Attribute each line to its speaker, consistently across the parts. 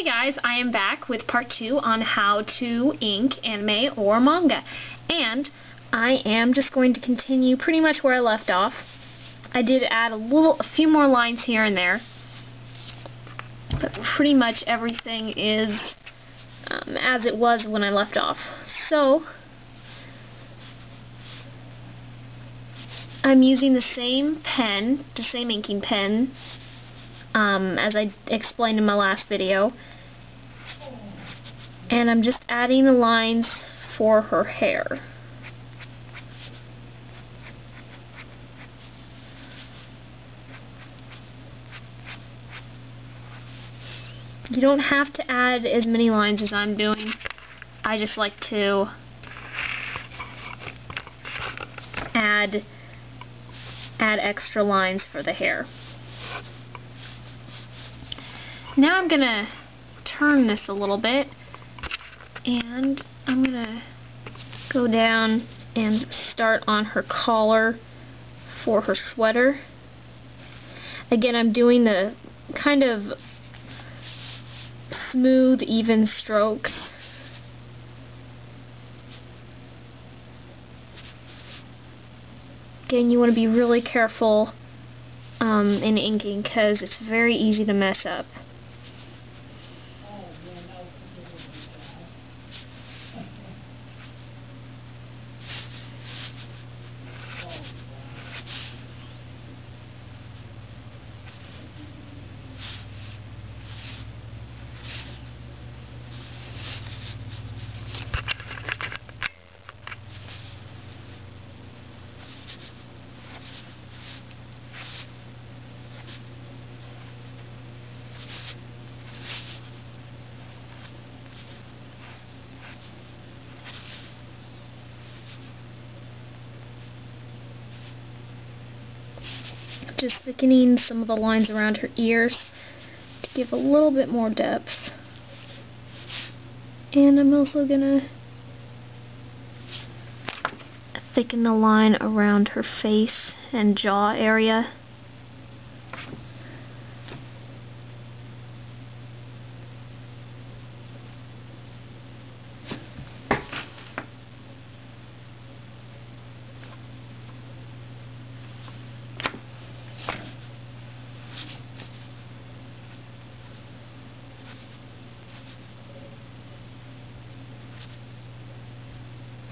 Speaker 1: Hey guys, I am back with part 2 on how to ink anime or manga. And I am just going to continue pretty much where I left off. I did add a few more lines here and there. But pretty much everything is as it was when I left off. So, I'm using the same pen, the same inking pen, as I explained in my last video. And I'm just adding the lines for her hair. You don't have to add as many lines as I'm doing. I just like to add extra lines for the hair. Now I'm gonna turn this a little bit, and I'm gonna go down and start on her collar for her sweater. Again, I'm doing the kind of smooth, even strokes. Again, you want to be really careful in inking because it's very easy to mess up. Just thickening some of the lines around her ears to give a little bit more depth. And I'm also gonna thicken the line around her face and jaw area.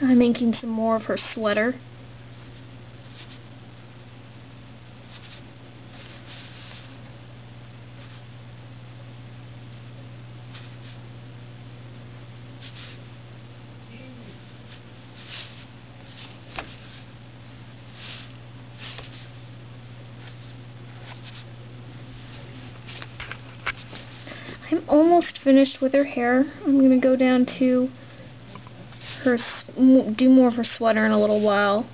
Speaker 1: I'm inking some more of her sweater. I'm almost finished with her hair. I'm going to go down to do more of her sweater in a little while.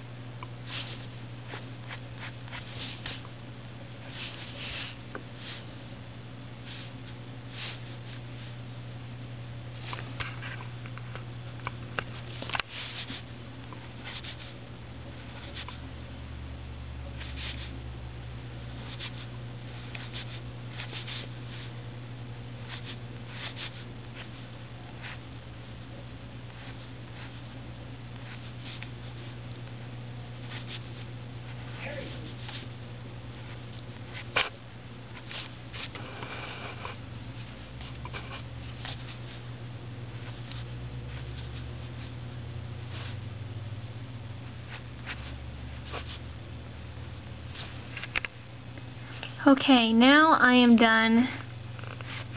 Speaker 1: Okay, now I am done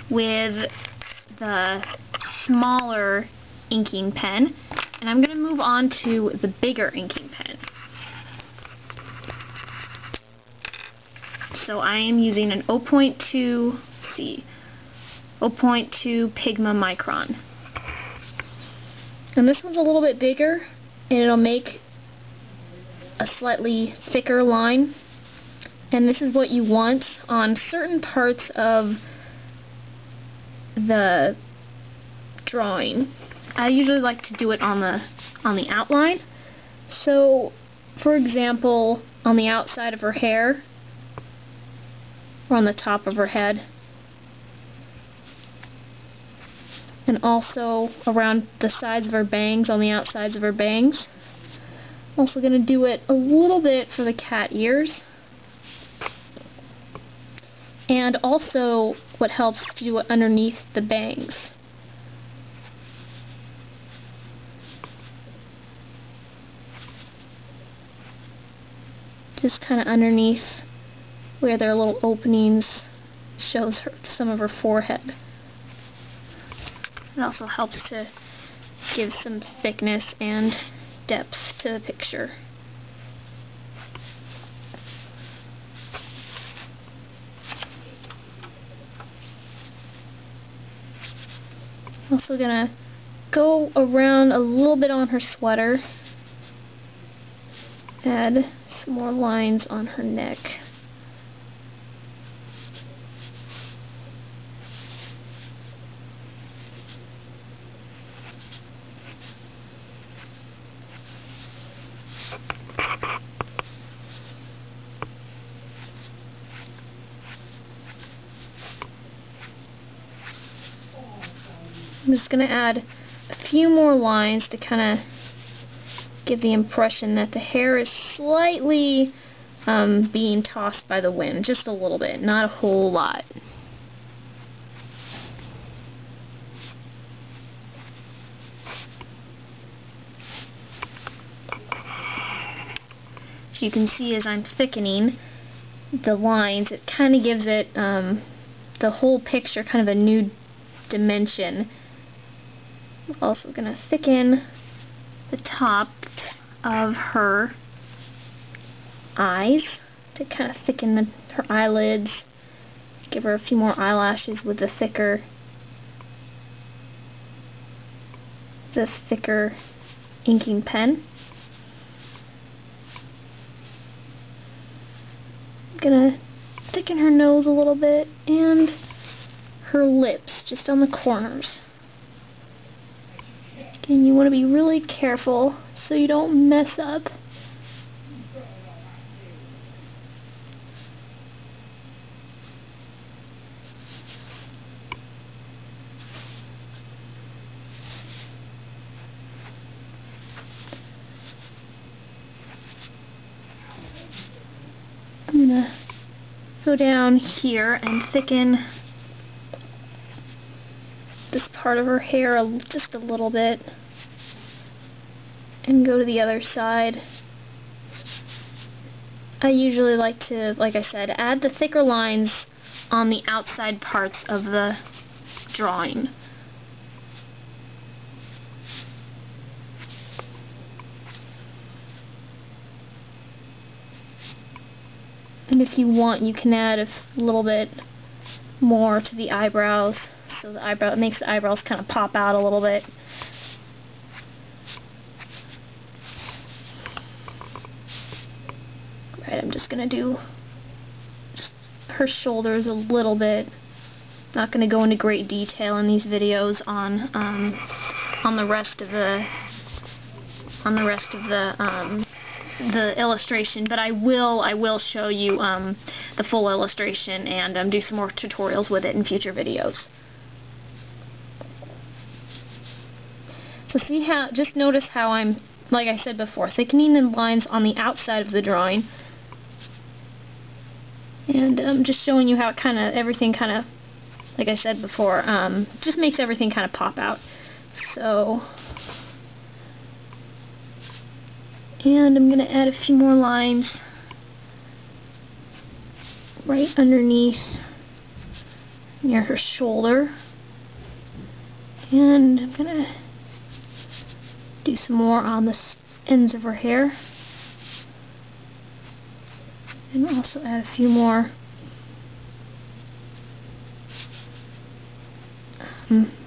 Speaker 1: with the smaller inking pen, and I'm going to move on to the bigger inking pen. So I am using an 0.2 Pigma Micron. And this one's a little bit bigger, and it'll make a slightly thicker line. And this is what you want on certain parts of the drawing. I usually like to do it on the outline. So, for example, on the outside of her hair, or on the top of her head, and also around the sides of her bangs, on the outsides of her bangs. I'm also going to do it a little bit for the cat ears. And also what helps to do it underneath the bangs. Just kind of underneath where there are little openings, shows her, some of her forehead. It also helps to give some thickness and depth to the picture. Also gonna go around a little bit on her sweater, add some more lines on her neck. I'm just going to add a few more lines to kind of give the impression that the hair is slightly being tossed by the wind, just a little bit, not a whole lot. So you can see as I'm thickening the lines, it kind of gives it the whole picture kind of a new dimension. Also going to thicken the top of her eyes to kind of thicken her eyelids, give her a few more eyelashes with the thicker inking pen. I'm going to thicken her nose a little bit and her lips just on the corners. And you want to be really careful so you don't mess up. I'm going to go down here and thicken this part of her hair just a little bit, and go to the other side. I usually like to, like I said, add the thicker lines on the outside parts of the drawing. And if you want, you can add a little bit more to the eyebrows, so it makes the eyebrows kind of pop out a little bit. Right, I'm just gonna do her shoulders a little bit. Not gonna go into great detail in these videos on the rest of the illustration, but I will show you the full illustration and do some more tutorials with it in future videos. So see how, just notice how I'm, like I said before, thickening the lines on the outside of the drawing, and I'm just showing you how it everything kind of, like I said before, just makes everything kind of pop out. So, and I'm going to add a few more lines right underneath near her shoulder, and I'm going to do some more on the ends of her hair, and also add a few more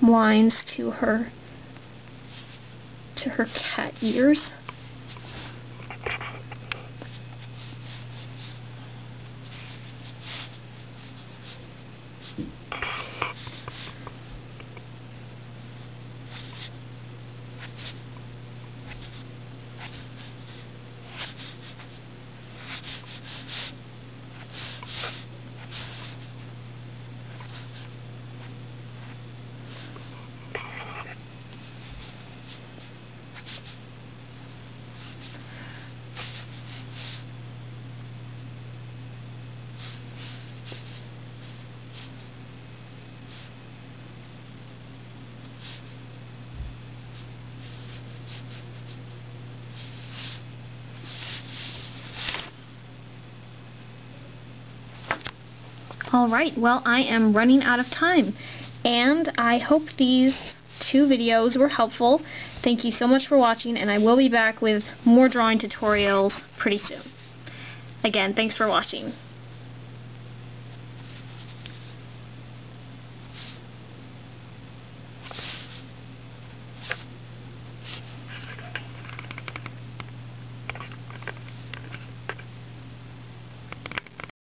Speaker 1: lines to her cat ears. Alright, well, I am running out of time, and I hope these 2 videos were helpful. Thank you so much for watching, and I will be back with more drawing tutorials pretty soon. Again, thanks for watching.